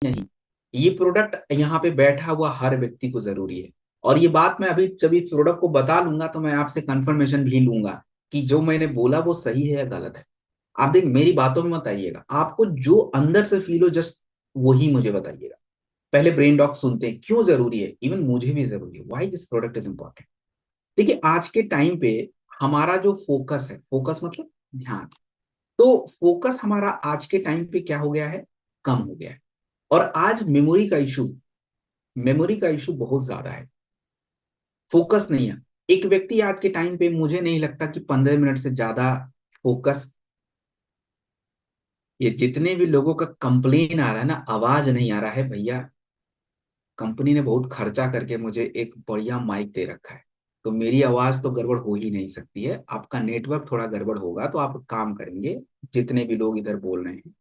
नहीं, ये प्रोडक्ट यहाँ पे बैठा हुआ हर व्यक्ति को जरूरी है। और ये बात मैं अभी जब इस प्रोडक्ट को बता लूंगा तो मैं आपसे कंफर्मेशन भी लूंगा कि जो मैंने बोला वो सही है या गलत है। आप देख, मेरी बातों में मत आइएगा, आपको जो अंदर से फील हो जस्ट वही मुझे बताइएगा। पहले ब्रेन डॉग सुनते हैं क्यों जरूरी है, इवन मुझे भी जरूरी है, why this product is important. देखिए, आज के टाइम पे हमारा जो फोकस है, फोकस मतलब ध्यान, तो फोकस हमारा आज के टाइम पे क्या हो गया है, कम हो गया है। और आज मेमोरी का इशू बहुत ज्यादा है, फोकस नहीं है। एक व्यक्ति आज के टाइम पे मुझे नहीं लगता कि 15 मिनट से ज्यादा फोकस, ये जितने भी लोगों का कंप्लेन आ रहा है ना, आवाज नहीं आ रहा है भैया, कंपनी ने बहुत खर्चा करके मुझे एक बढ़िया माइक दे रखा है, तो मेरी आवाज तो गड़बड़ हो ही नहीं सकती है। आपका नेटवर्क थोड़ा गड़बड़ होगा तो आप काम करेंगे, जितने भी लोग इधर बोल रहे हैं,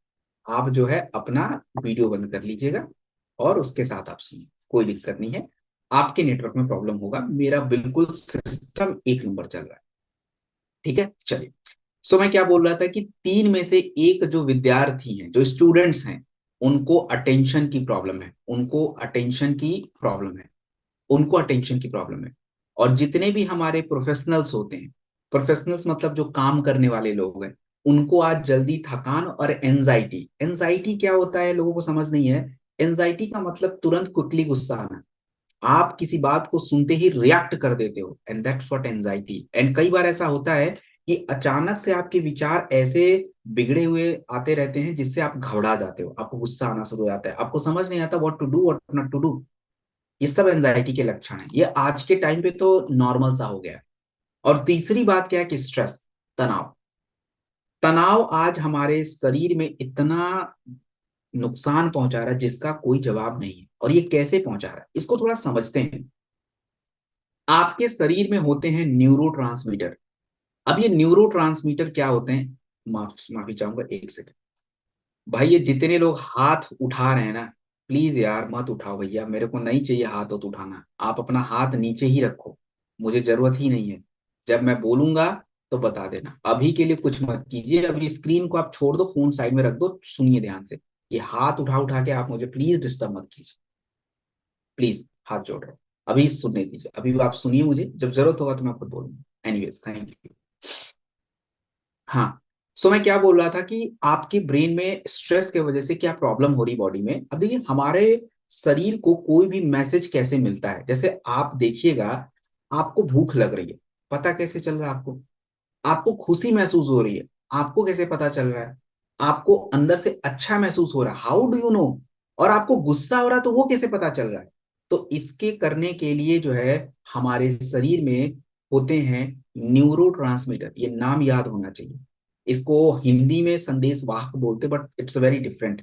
आप जो है अपना वीडियो बंद कर लीजिएगा और उसके साथ आप सुनिए, कोई दिक्कत नहीं है। आपके नेटवर्क में प्रॉब्लम होगा, मेरा बिल्कुल सिस्टम एक नंबर चल रहा है। ठीक है, चलिए। सो मैं क्या बोल रहा था कि तीन में से एक जो विद्यार्थी हैं, जो स्टूडेंट्स हैं, उनको अटेंशन की प्रॉब्लम है, उनको अटेंशन की प्रॉब्लम है। और जितने भी हमारे प्रोफेशनल्स होते हैं, प्रोफेशनल्स मतलब जो काम करने वाले लोग हैं, उनको आज जल्दी थकान और एंजाइटी, एंजाइटी क्या होता है लोगों को समझ नहीं है। एंजाइटी का मतलब तुरंत क्विकली गुस्सा आना, आप किसी बात को सुनते ही रिएक्ट कर देते हो, and that's what anxiety. And कई बार ऐसा होता है कि अचानक से आपके विचार ऐसे बिगड़े हुए आते रहते हैं जिससे आप घबरा जाते हो, आपको गुस्सा आना शुरू हो जाता है, आपको समझ नहीं आता what to do what not to do. ये सब एंजाइटी के लक्षण है, ये आज के टाइम पे तो नॉर्मल सा हो गया है। और तीसरी बात क्या है कि स्ट्रेस, तनाव। तनाव आज हमारे शरीर में इतना नुकसान पहुंचा रहा है जिसका कोई जवाब नहीं है। और ये कैसे पहुंचा रहा है इसको थोड़ा समझते हैं। आपके शरीर में होते हैं न्यूरोट्रांसमीटर। अब ये न्यूरोट्रांसमीटर क्या होते हैं, माफी चाहूंगा, एक सेकंड। भाई ये जितने लोग हाथ उठा रहे हैं ना, प्लीज यार मत उठाओ भैया, मेरे को नहीं चाहिए हाथ तो उठाना, आप अपना हाथ नीचे ही रखो, मुझे जरूरत ही नहीं है। जब मैं बोलूंगा तो बता देना, अभी के लिए कुछ मत कीजिए, अभी स्क्रीन को आप छोड़ दो, फोन साइड में रख दो, सुनिए ध्यान से। ये हाथ उठा उठा के आप मुझे प्लीज डिस्टर्ब मत कीजिए, प्लीज हाथ जोड़ रहा हूं, अभी सुनने दीजिए, अभी आप सुनिए, मुझे जब जरूरत होगा तो मैं खुद बोलूंगा। Anyways, thank you. हाँ, सो मैं क्या बोल रहा था कि आपके ब्रेन में स्ट्रेस के वजह से क्या प्रॉब्लम हो रही बॉडी में। अब देखिए, हमारे शरीर को कोई भी मैसेज कैसे मिलता है, जैसे आप देखिएगा, आपको भूख लग रही है, पता कैसे चल रहा है आपको। आपको खुशी महसूस हो रही है, आपको कैसे पता चल रहा है। आपको अंदर से अच्छा महसूस हो रहा है, हाउ डू यू नो। और आपको गुस्सा हो रहा है तो वो कैसे पता चल रहा है। तो इसके करने के लिए जो है, हमारे शरीर में होते हैं न्यूरोट्रांसमीटर, ये नाम याद होना चाहिए। इसको हिंदी में संदेश वाहक बोलते, बट इट्स वेरी डिफरेंट।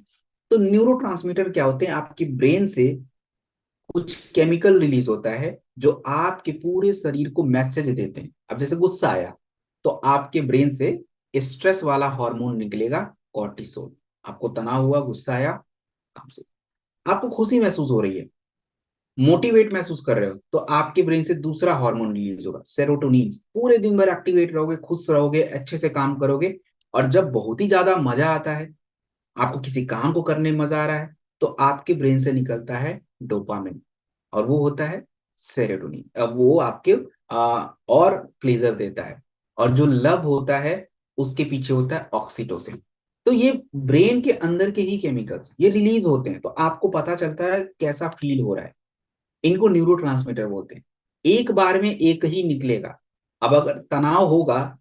तो न्यूरोट्रांसमीटर क्या होते हैं, आपके ब्रेन से कुछ केमिकल रिलीज होता है जो आपके पूरे शरीर को मैसेज देते हैं। अब जैसे गुस्सा आया तो आपके ब्रेन से स्ट्रेस वाला हार्मोन निकलेगा, कॉर्टिसोल। आपको तनाव हुआ, गुस्सा आया, काम से। आपको खुशी महसूस हो रही है, मोटिवेट महसूस कर रहे हो, तो आपके ब्रेन से दूसरा हार्मोन रिलीज होगा, सेरोटोनिन। पूरे दिन भर एक्टिवेट रहोगे, खुश रहोगे, अच्छे से काम करोगे। और जब बहुत ही ज्यादा मजा आता है, आपको किसी काम को करने में मजा आ रहा है, तो आपके ब्रेन से निकलता है डोपामिन, और वो होता है सेरोटोनिन। अब वो आपके और प्लेजर देता है। और जो लव होता है उसके पीछे होता है ऑक्सीटोसिन। तो ये ब्रेन के अंदर के ही केमिकल्स ये रिलीज होते हैं, तो आपको पता चलता है कैसा फील हो रहा है। इनको न्यूरोट्रांसमीटर बोलते हैं। एक बार में एक ही निकलेगा। अब अगर तनाव होगा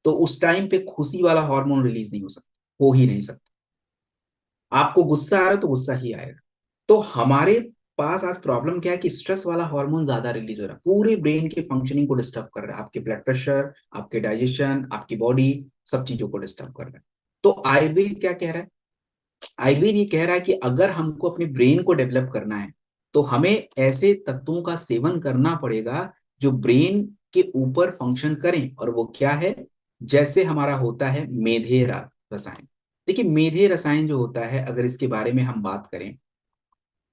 तो उस टाइम पे खुशी वाला हार्मोन रिलीज नहीं हो सकता, हो ही नहीं सकता। आपको गुस्सा आ रहा है तो गुस्सा ही आएगा। तो हमारे पास आज प्रॉब्लम क्या है कि स्ट्रेस वाला हार्मोन ज्यादा रिलीज हो रहा है, पूरे ब्रेन के फंक्शनिंग को डिस्टर्ब कर रहा है, आपके ब्लड प्रेशर, आपके डाइजेशन, आपकी बॉडी, सब चीजों को डिस्टर्ब कर रहा है। तो आयुर्वेद क्या कह रहा है, आयुर्वेद ये कह रहा है कि अगर हमको अपने ब्रेन को डेवलप करना है तो हमें ऐसे तत्वों का सेवन करना पड़ेगा जो ब्रेन के ऊपर फंक्शन करें। और वो क्या है, जैसे हमारा होता है मेधेय रसायन। देखिए, मेधेय रसायन जो होता है, अगर इसके बारे में हम बात करें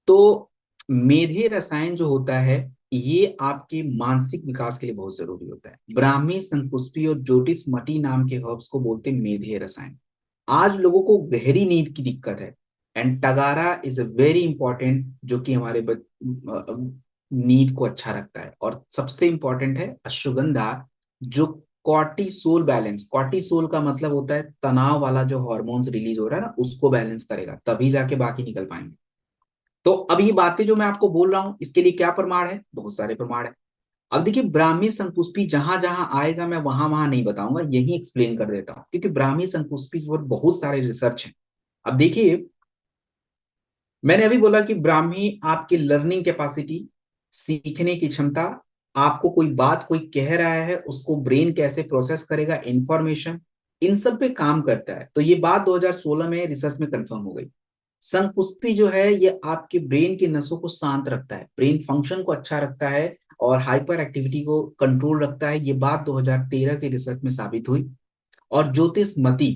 तो मेधेय रसायन जो होता है, ये आपके मानसिक विकास के लिए बहुत जरूरी होता है। ब्राह्मी, शंकुष्पी और ज्योतिष मटी नाम के हर्ब्स को बोलते हैं मेधेय रसायन। आज लोगों को गहरी नींद की दिक्कत है, and tagara is a very important, जो कि हमारे नींद को अच्छा रखता है। और सबसे इंपॉर्टेंट है अश्वगंधा, जो कॉर्टिसोल बैलेंस, कॉर्टिसोल का मतलब होता है तनाव वाला जो हार्मोन्स रिलीज हो रहा है ना, उसको बैलेंस करेगा, तभी जाके बाकी निकल पाएंगे। तो अब ये बातें जो मैं आपको बोल रहा हूं, इसके लिए क्या प्रमाण है? बहुत सारे प्रमाण है। अब देखिए, ब्राह्मी संकुष्पी जहां जहां आएगा मैं वहां वहां नहीं बताऊंगा, यही एक्सप्लेन कर देता हूं, क्योंकि ब्राह्मी संकुष्पी पर बहुत सारे रिसर्च हैं। अब देखिए, मैंने अभी बोला कि ब्राह्मी आपकी लर्निंग कैपेसिटी, सीखने की क्षमता, आपको कोई बात कोई कह रहा है उसको ब्रेन कैसे प्रोसेस करेगा इंफॉर्मेशन, इन सब पे काम करता है। तो ये बात 2016 में रिसर्च में कंफर्म हो गई। संकुष्पी जो है ये आपके ब्रेन की नसों को शांत रखता है, ब्रेन फंक्शन को अच्छा रखता है और हाइपर एक्टिविटी को कंट्रोल रखता है। ये बात 2013 के रिसर्च में साबित हुई। और ज्योतिषमती,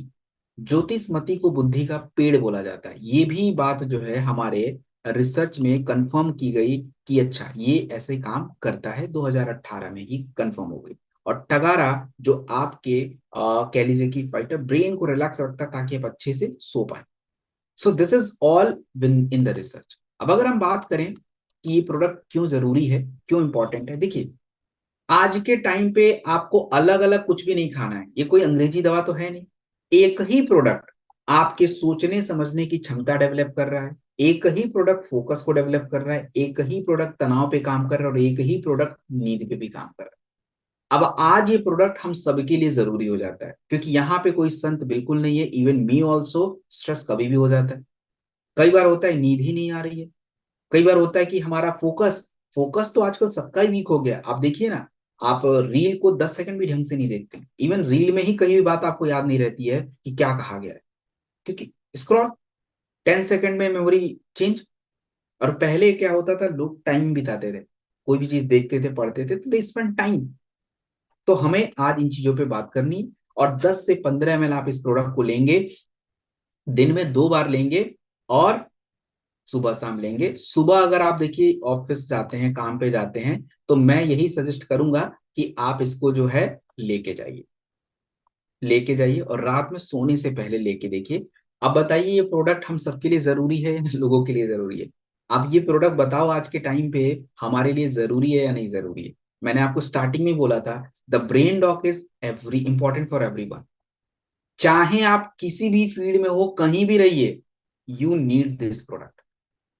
ज्योतिषमती को बुद्धि का पेड़ बोला जाता है, ये भी बात जो है हमारे रिसर्च में कंफर्म की गई कि अच्छा ये ऐसे काम करता है, 2018 में ही कंफर्म हो गई। और टगारा जो आपके कह लीजिए कि फाइटर ब्रेन को रिलैक्स रखता है ताकि आप अच्छे से सो पाए। So this is all win in the research. अब अगर हम बात करें कि ये प्रोडक्ट क्यों जरूरी है, क्यों इंपॉर्टेंट है, देखिए आज के टाइम पे आपको अलग अलग कुछ भी नहीं खाना है, ये कोई अंग्रेजी दवा तो है नहीं। एक ही प्रोडक्ट आपके सोचने समझने की क्षमता डेवलप कर रहा है, एक ही प्रोडक्ट फोकस को डेवलप कर रहा है, एक ही प्रोडक्ट तनाव पे काम कर रहा है, और एक ही प्रोडक्ट नींद पे भी काम कर रहा है। अब आज ये प्रोडक्ट हम सबके लिए जरूरी हो जाता है, क्योंकि यहाँ पे कोई संत बिल्कुल नहीं है, इवन मी ऑल्सो, स्ट्रेस कभी भी हो जाता है। कई बार होता है नींद ही नहीं आ रही है, कई बार होता है कि हमारा फोकस, फोकस तो आजकल सबका ही वीक हो गया। आप देखिए ना, आप रील को 10 सेकंड भी ढंग से नहीं देखते, इवन रील में ही कहीं भी बात आपको याद नहीं रहती है कि क्या कहा गया है, क्योंकि स्क्रॉल, 10 सेकंड में मेमोरी चेंज। और पहले क्या होता था, लोग टाइम बिताते थे, कोई भी चीज देखते थे पढ़ते थे तो दे स्पेंड टाइम। तो हमें आज इन चीजों पे बात करनी। और 10 से 15 ml आप इस प्रोडक्ट को लेंगे, दिन में 2 बार लेंगे, और सुबह शाम लेंगे। सुबह अगर आप देखिए ऑफिस जाते हैं, काम पे जाते हैं, तो मैं यही सजेस्ट करूंगा कि आप इसको जो है लेके जाइए, लेके जाइए, और रात में सोने से पहले लेके देखिए। अब बताइए, ये प्रोडक्ट हम सबके लिए जरूरी है या लोगों के लिए जरूरी है? आप ये प्रोडक्ट बताओ आज के टाइम पे हमारे लिए जरूरी है या नहीं जरूरी है? मैंने आपको स्टार्टिंग में बोला था, the brain doc is every important for everyone. चाहे आप किसी भी फील्ड में हो, कहीं भी रहिए, you need this product.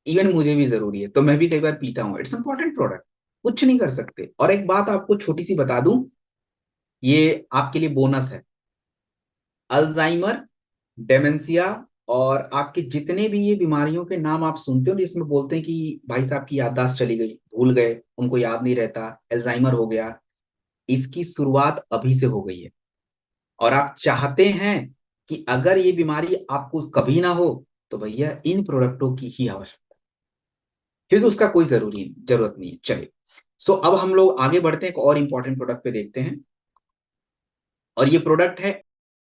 Even मुझे भी जरूरी है, तो मैं भी कई बार पीता हूँ, इट्स इंपॉर्टेंट प्रोडक्ट, कुछ नहीं कर सकते। और एक बात आपको छोटी सी बता दूं, ये आपके लिए बोनस है। अल्जाइमर, डेमेंशिया, और आपके जितने भी ये बीमारियों के नाम आप सुनते हो जिसमें बोलते हैं कि भाई साहब की याददाश्त चली गई, भूल गए, उनको याद नहीं रहता, अल्जाइमर हो गया, इसकी शुरुआत अभी से हो गई है। और आप चाहते हैं कि अगर ये बीमारी आपको कभी ना हो, तो भैया इन प्रोडक्टों की ही आवश्यकता है, क्योंकि उसका कोई जरूरत नहीं है। चलिए, सो अब हम लोग आगे बढ़ते हैं, एक और इंपॉर्टेंट प्रोडक्ट पे देखते हैं। और ये प्रोडक्ट है